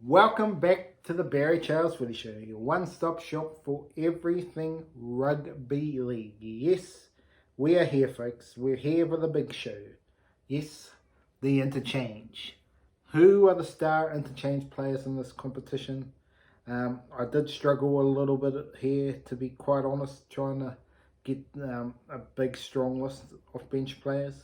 Welcome back to the Barry Charles Footy Show, your one-stop shop for everything rugby league. Yes, we are here, folks. We're here for the big show. Yes, the interchange. Who are the star interchange players in this competition? I did struggle a little bit here, to be quite honest, trying to get a big, strong list of bench players.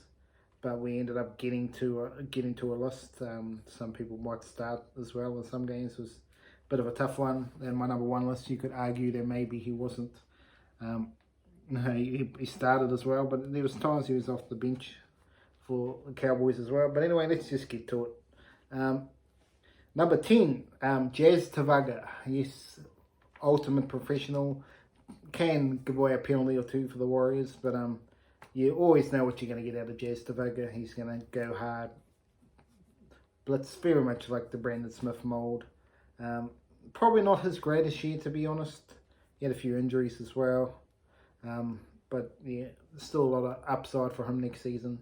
But we ended up getting to a list. Some people might start as well in some games. It was a bit of a tough one. And my number one list, you could argue that maybe he wasn't. He started as well, but there was times he was off the bench for the Cowboys as well. But anyway, let's just get to it. Number 10, Jazz Tavaga. Yes, ultimate professional. Can give away a penalty or two for the Warriors, but you always know what you're going to get out of Jazz Tavaga. He's going to go hard. Blitz, very much like the Brandon Smith mould. Probably not his greatest year, to be honest. He had a few injuries as well. But yeah, still a lot of upside for him next season.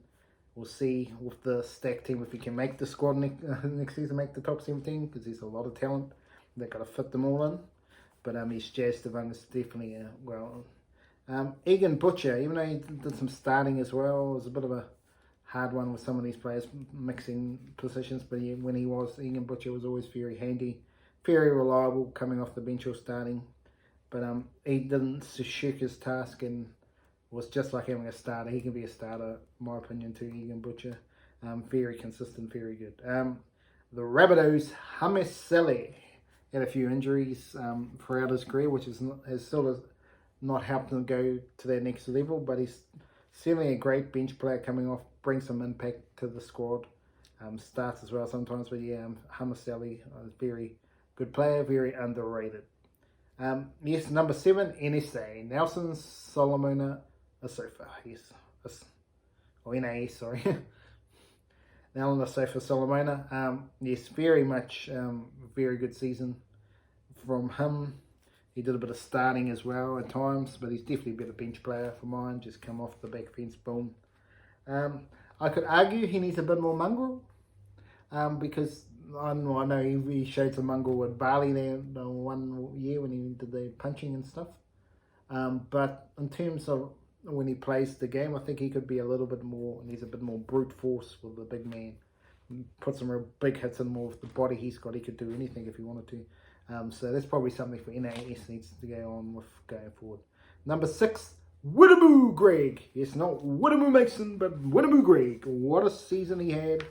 We'll see with the stack team if he can make the squad next season, make the top 17, because there's a lot of talent. They've got to fit them all in. But his Jazz Tavaga's definitely, Egan Butcher, even though he did some starting as well, it was a bit of a hard one with some of these players mixing positions, but when he was, Egan Butcher was always very handy, very reliable coming off the bench or starting, but he didn't shirk his task and was just like having a starter. He can be a starter, in my opinion, too, Egan Butcher. Very consistent, very good. The Rabbitohs, Hamasele, had a few injuries throughout his career, which has sort of not helped him go to their next level, but he's certainly a great bench player coming off, brings some impact to the squad, starts as well sometimes, but yeah, Hamasele, very good player, very underrated. Yes, number 7, NSA, Nelson Solomona Asofa, yes, or NAS, sorry. Nelson Asofa Solomona, yes, very much, very good season from him. He did a bit of starting as well at times, but he's definitely a better bench player for mine. Just come off the back fence, boom. I could argue he needs a bit more mongrel, because I know he showed some mongrel with Bali there the one year when he did the punching and stuff. But in terms of when he plays the game, I think he could be a little bit more, needs a bit more brute force with the big man. Put some real big hits in more with the body he's got. He could do anything if he wanted to. So that's probably something for NAS needs to go on with going forward. Number 6, Widdamoo Greg. Yes, not Widdamoo Mason, but Widdamoo Greg. What a season he had.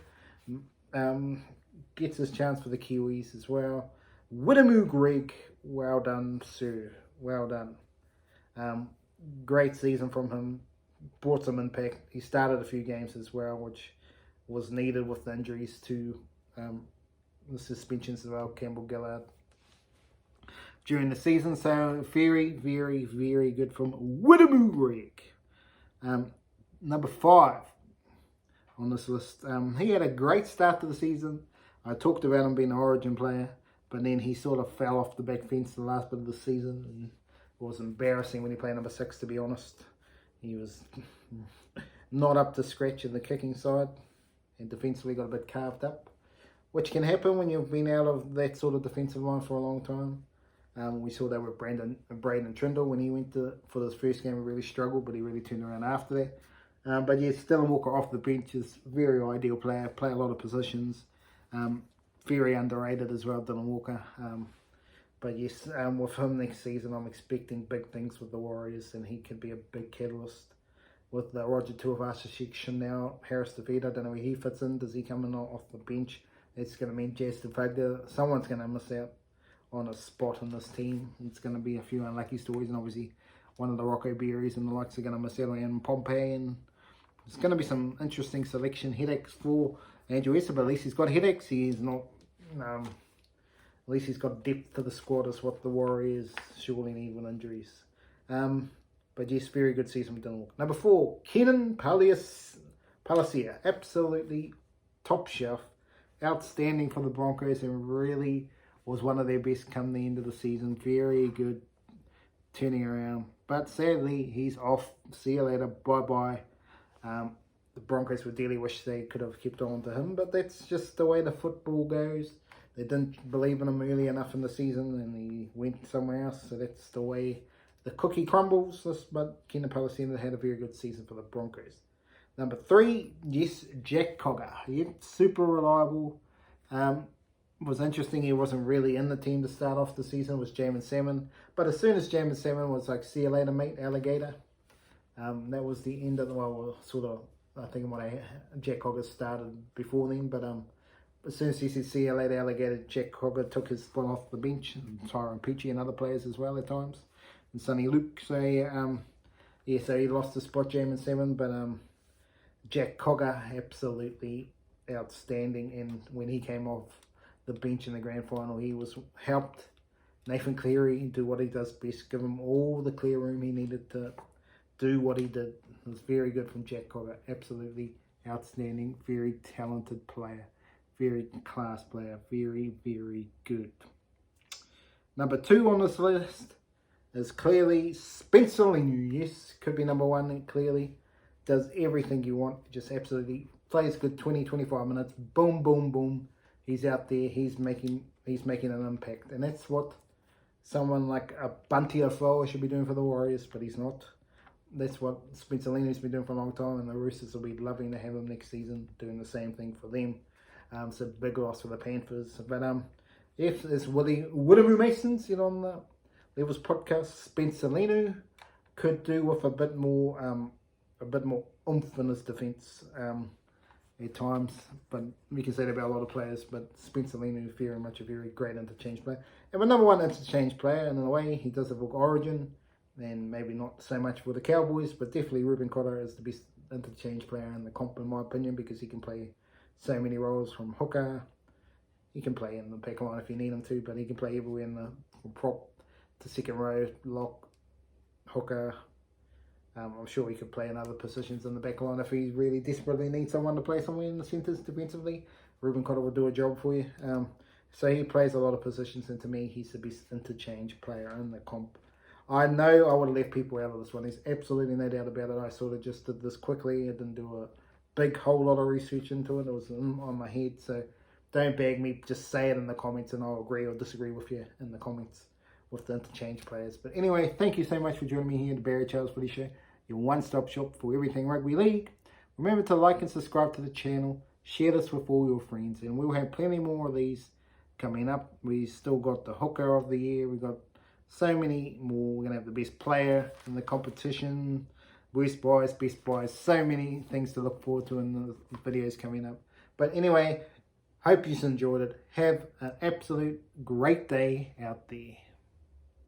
Gets his chance for the Kiwis as well. Widdamoo Greg, well done, sir. Well done. Great season from him. Brought some impact. He started a few games as well, which was needed with the injuries to the suspensions as well, Campbell Gillard, during the season. So very, very, very good from Widdamoo Greg. Number 5 on this list. He had a great start to the season. I talked about him being an Origin player, but then he sort of fell off the back fence the last bit of the season, and it was embarrassing when he played number 6, to be honest. He was not up to scratch in the kicking side, and defensively got a bit carved up, which can happen when you've been out of that sort of defensive line for a long time. We saw that with Braden Trindle when he went for his first game. He really struggled, but he really turned around after that. But yeah, Dylan Walker off the bench is a very ideal player. Play a lot of positions. Very underrated as well, Dylan Walker. But yes, with him next season, I'm expecting big things with the Warriors, and he could be a big catalyst. With the Roger Tuivasa-Sheck now, Harris DeVito, I don't know where he fits in. Does he come in off the bench? It's going to mean Jazz Tavaga. Someone's going to miss out on a spot in this team. It's going to be a few unlucky stories, and obviously one of the Rocco Berries and the likes are going to miss out on Pompey, and it's going to be some interesting selection headaches for Andrew Esser, but at least he's got headaches. He's not, at least he's got depth to the squad is what the Warriors surely need with injuries. But yes, very good season for Dylan Walker. Number 4, Kenan Palacia. Absolutely top shelf. Outstanding for the Broncos, and really was one of their best come the end of the season. Very good turning around. But sadly, he's off. See you later. Bye-bye. The Broncos would dearly wish they could have kept on to him, but that's just the way the football goes. they didn't believe in him early enough in the season and he went somewhere else. So that's the way the cookie crumbles. But Keenan Palacina had a very good season for the Broncos. Number 3, yes, Jack Cogger. Super reliable. Was interesting he wasn't really in the team to start off the season. It was Jamin Salmon. But as soon as Jamin Salmon was like, see you later, mate, alligator. That was the end of the, well, sort of, I think Jack Cogger started before then. But as soon as he said, see you later, alligator, Jack Cogger took his spot off the bench. And Tyrone Peachy and other players as well at times. And Sonny Luke. So, so he lost his spot, Jamin Salmon. But Jack Cogger, absolutely outstanding. And when he came off the bench in the grand final, he was helped Nathan Cleary do what he does best, give him all the clear room he needed to do what he did. It was very good from Jack Cogger. Absolutely outstanding, very talented player, very class player, very, very good. Number 2 on this list is clearly Spencer Leniu. Yes, could be number 1. Clearly does everything you want, just absolutely plays good 20-25 minutes, boom, boom, boom. He's out there, he's making an impact. And that's what someone like a Bunty Afoa should be doing for the Warriors, but he's not. That's what Spencer Leniu's been doing for a long time, and the Roosters will be loving to have him next season, doing the same thing for them. So big loss for the Panthers. But if it's Wiremu Masons, on the Levels podcast, Spencer Leniu could do with a bit more oomph in his defence. At times, but we can say that about a lot of players, but Spencer Leniu is very much a very great interchange player. And my number 1 interchange player, and in a way, he does have origin, and maybe not so much for the Cowboys, but definitely Ruben Cotter is the best interchange player in the comp, in my opinion, because he can play so many roles from hooker. He can play in the back line if you need him to, but he can play everywhere from prop to second row, lock, hooker. I'm sure he could play in other positions in the back line if he really desperately needs someone to play somewhere in the centres defensively. Ruben Cotter will do a job for you. So he plays a lot of positions, and to me, he's the best interchange player in the comp. I know I would have left people out of this one. There's absolutely no doubt about it. I sort of just did this quickly. I didn't do a big whole lot of research into it. It was on my head. So don't bag me. Just say it in the comments, and I'll agree or disagree with you in the comments with the interchange players. But anyway, thank you so much for joining me here at the Barry Charles Footy Show, your one-stop shop for everything rugby league. Remember to like and subscribe to the channel, share this with all your friends, and we'll have plenty more of these coming up. We still got the hooker of the year, we got so many more. We're going to have the best player in the competition, worst buys, best buys, so many things to look forward to in the videos coming up. But anyway, hope you enjoyed it. Have an absolute great day out there.